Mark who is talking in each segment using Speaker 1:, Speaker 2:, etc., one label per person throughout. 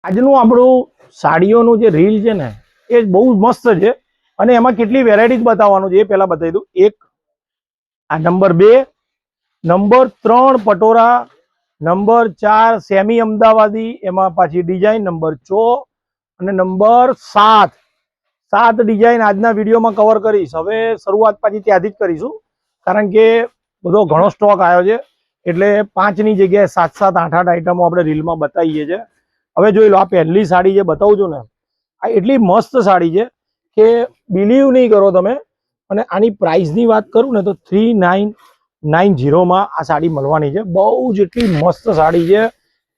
Speaker 1: આજનું આપણું સાડીઓનું જે રીલ છે ને એ બહુ મસ્ત છે અને એમાં કેટલી વેરાયટીઝ બતાવવાનું છે એ પહેલા બતાવી દઉં. એક આ નંબર 2, નંબર 3 પટોરા, નંબર 4 સેમી અમદાવાદી, એમાં પાછી ડિઝાઇન નંબર 4 અને નંબર 7 ડિઝાઇન આજના વિડીયોમાં કવર કરીશ. હવે શરૂઆત પાછી ત્યાંથી જ કરીશું કારણ કે બધો ઘણો સ્ટોક આવ્યો છે એટલે 5ની જગ્યાએ 7, 8 આઈટમો આપણે રીલમાં બતાવીએ છીએ. હવે જોઈ લો, આ પહેલી સાડી જે બતાવું છું ને, આ એટલી મસ્ત સાડી છે કે બિલીવ નહીં કરો તમે. અને આની પ્રાઇસની વાત કરું ને તો 3990 આ સાડી મળવાની છે. બહુ જ એટલી મસ્ત સાડી છે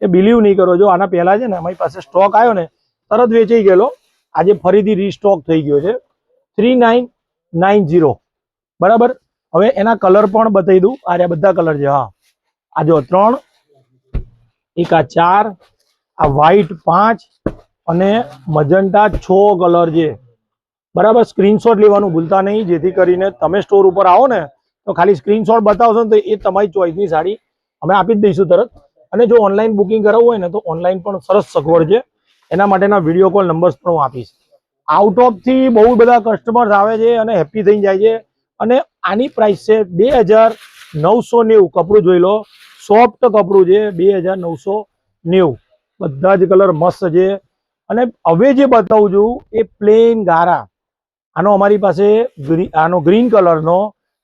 Speaker 1: એ બિલીવ નહીં કરો. જો આના પહેલા છે ને અમારી પાસે સ્ટોક આવ્યો ને તરત વેચાઈ ગયેલો, આજે ફરીથી રીસ્ટોક થઈ ગયો છે. 3990 બરાબર. હવે એના કલર પણ બતાવી દઉં. આ બધા કલર છે. હા, આ જો 3, એક આ 4, આ વ્હાઈટ 5 અને મજન્ટા 6 કલર છે બરાબર. સ્ક્રીનશોટ લેવાનું ભૂલતા નહીં, જેથી કરીને તમે સ્ટોર ઉપર આવો ને તો ખાલી સ્ક્રીનશોટ બતાવશો ને તો એ તમારી ચોઈસની સાડી અમે આપી જ દઈશું તરત. અને જો ઓનલાઈન બુકિંગ કરાવવું હોય ને તો ઓનલાઈન પણ સરસ સગવડ છે. એના માટેના વિડીયો કોલ નંબર્સ પણ હું આપીશ. આઉટ ઓફથી બહુ બધા કસ્ટમર્સ આવે છે અને હેપી થઈ જાય છે. અને આની પ્રાઇસ છે 2990. કપડું જોઈ લો, સોફ્ટ કપડું છે, 2990. બધા જ કલર મસ્ત છે. અને હવે જે બતાવું છું એ પ્લેન ગારા. આનો અમારી પાસે આનો ગ્રીન કલરનો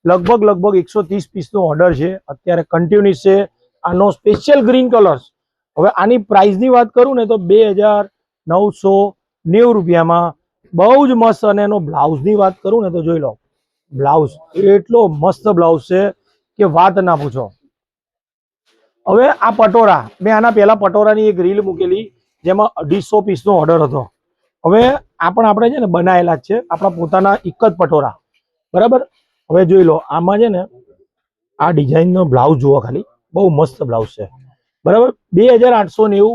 Speaker 1: લગભગ 130 પીસનો ઓર્ડર છે અત્યારે કન્ટિન્યુઅસ છે. આનો સ્પેશિયલ ગ્રીન કલર્સ. હવે આની પ્રાઇસની વાત કરું ને તો 2990 રૂપિયામાં બહુ જ મસ્ત. અને એનો બ્લાઉઝની વાત કરું ને તો જોઈ લો, બ્લાઉઝ એટલો મસ્ત બ્લાઉઝ છે કે વાત ના પૂછો. હવે આ પટોરા, મેં આના પહેલા પટોરાની એક રીલ મૂકેલી જેમાં 250 પીસનો ઓર્ડર હતો. હવે આ પણ આપણે છે ને બનાવેલા જ છે, આપણા પોતાના એક જ પટોરા બરાબર. હવે જોઈ લો, આમાં છે ને આ ડિઝાઇનનો બ્લાઉઝ જુઓ ખાલી, બહુ મસ્ત બ્લાઉઝ છે બરાબર. 2890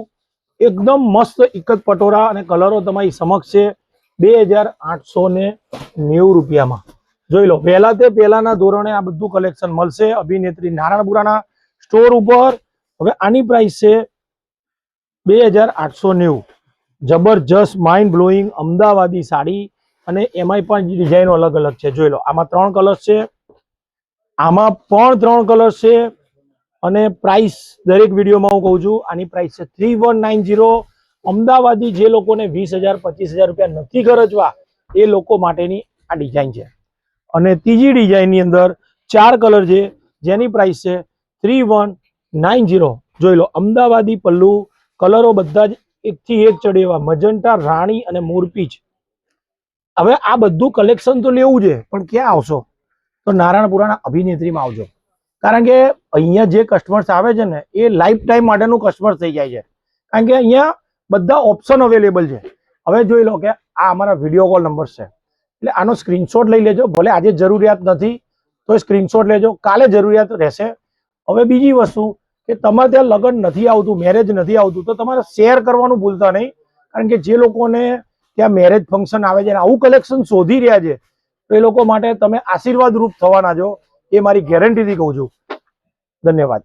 Speaker 1: એકદમ મસ્ત એક જ પટોરા. અને કલરો તમારી સમક્ષ છે. 2890 રૂપિયામાં જોઈ લો. પહેલાના ધોરણે આ બધું કલેક્શન મળશે અભિનેત્રી નારાયણપુરાના સ્ટોર ઉપર. હવે આની પ્રાઇસ છે 2890. જબરજસ્ત માઇન્ડ બ્લોઈંગ અમદાવાદી સાડી. અને એમાંય પણ ડિઝાઇનો અલગ અલગ છે. જોઈ લો, આમાં 3 કલર્સ છે, આમાં પણ 3 કલર્સ છે. અને પ્રાઇસ દરેક વિડીયોમાં હું કહું છું, આની પ્રાઇસ છે 3190. અમદાવાદી જે લોકોને 20,000 25,000 રૂપિયા નથી ખર્ચવા એ લોકો માટેની આ ડિઝાઇન છે. અને ત્રીજી ડિઝાઇનની અંદર 4 કલર છે જેની પ્રાઇસ છે 3190. જોઈ લો, અમદાવાદી પલ્લુ. કલરો બધા જ એકથી એક ચડે એવા મજન્ટા, રાણી અને મોરપીચ. હવે આ બધું કલેક્શન તો લેવું છે પણ ક્યાં આવશો? તો નારાયણપુરાના અભિનેત્રીમાં આવજો. કારણ કે અહીંયા જે કસ્ટમર્સ આવે છે ને એ લાઈફ ટાઈમ માટેનું કસ્ટમર થઈ જાય છે. કારણ કે અહીંયા બધા ઓપ્શન અવેલેબલ છે. હવે જોઈ લો કે આ અમારા વિડીયો કોલ નંબર છે, એટલે આનો સ્ક્રીનશોટ લઈ લેજો. ભલે આજે જરૂરિયાત નથી તો સ્ક્રીનશોટ લેજો, કાલે જરૂરિયાત રહેશે. હવે બીજી વસ્તુ કે તમારે ત્યાં લગ્ન નથી આવતું, મેરેજ નથી આવતું, તો તમારે શેર કરવાનું ભૂલતા નહીં. કારણ કે જે લોકોને ત્યાં મેરેજ ફંક્શન આવે છે આવું કલેક્શન શોધી રહ્યા છે તો એ લોકો માટે તમે આશીર્વાદ રૂપ થવાના છો, એ મારી ગેરંટીથી કહું છું. ધન્યવાદ.